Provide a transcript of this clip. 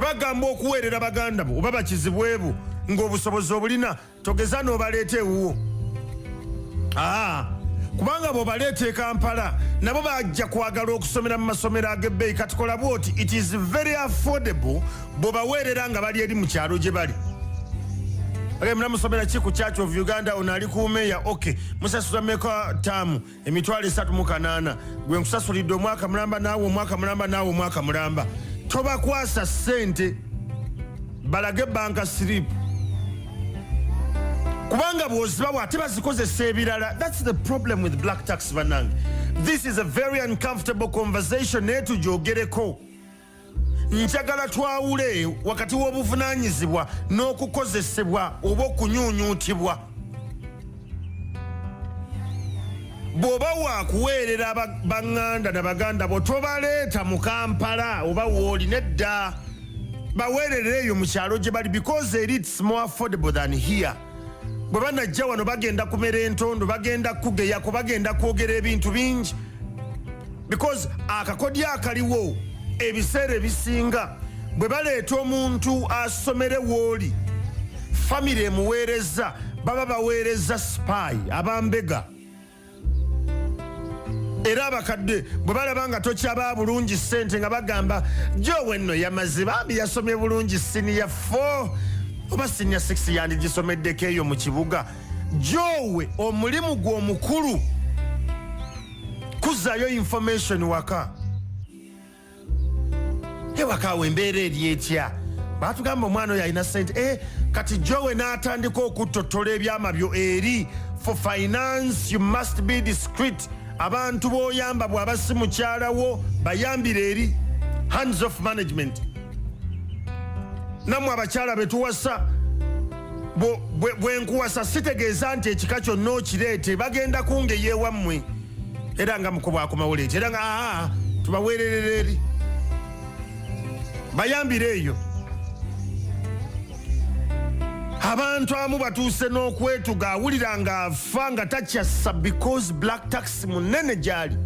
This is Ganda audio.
bwe bagamba okuweerera baganda bo oba bakizibwebu ng'obusobozi obulina togeza n'obaleeta ewuwo. Kubanga bw'obaleeta e Kampala nabo bajja kwagala okusomera mu masomero ag'ebbeeyi. Kati kola bw'oti, it is very affordable bw'obaweerera nga bali eri mu kyalo gye bali. Mnamusomera ki ku Church of Uganda ono ali ku meya, okay, musasula meka taamu emitwalo 38 gwe nkusasulidde omwaka mulamba naawe omwaka mulamba naawe omwaka mulamba. Tobakwasa ssente balage banka slip kubanga bw'oziba bw'ate bazikozesa ebirala. That's the problem with black tax bannange. This is a very uncomfortable conversation naye tugyogereko. Njagala twawule wakati w'obuvunaanyizibwa n'okukozesebwa oba okunyuunyuutibwa. Bw'oba waakuweerera baŋŋanda na baganda bo tobaleeta mu Kampala oba wooli nedda. Baweerere eyo mu kyalo gye bali because it's more affordable than here. Bwe banajja wano bagenda kumera entondo, bagenda kugeyako, bagenda kwogera ebintu bingi because akakodya akaliwo ebiseera ebisinga bwe baleeta omuntu asomere wooli famire emuweereza baba baweereza spy abambega. Era abakadde bwe balaba nga tokyaba bulungi ssente nga bagamba Jowe nno yamaze bambi yasomye bulungi siniya 4 oba siniya 6 yandigisomeddeko eyo mu kibuga. Jowe omulimu gwe omukulu kuzaayo information waka. Ewakaawe embeera eri etya? Baatugamba omwana oyo alina ssente. Kati Jowe n'atandika okutottola ebyama byo eri. For finance you must be discreet. Abantu b'oyamba bw'aba si mukyalawo bayambire eri. Hands off management. Nammwe abakyala betuwasa bwe nkuwasa sitegeeza nti ekika kyonna okireete bagenda kungeya ewammwe era nga mukubwako mawuleeti era nga tubaweererera eri bayambire eyo. Abantu amu batuuse n'okwetuga awulira nga afa nga takyassa because black tax munene gyali.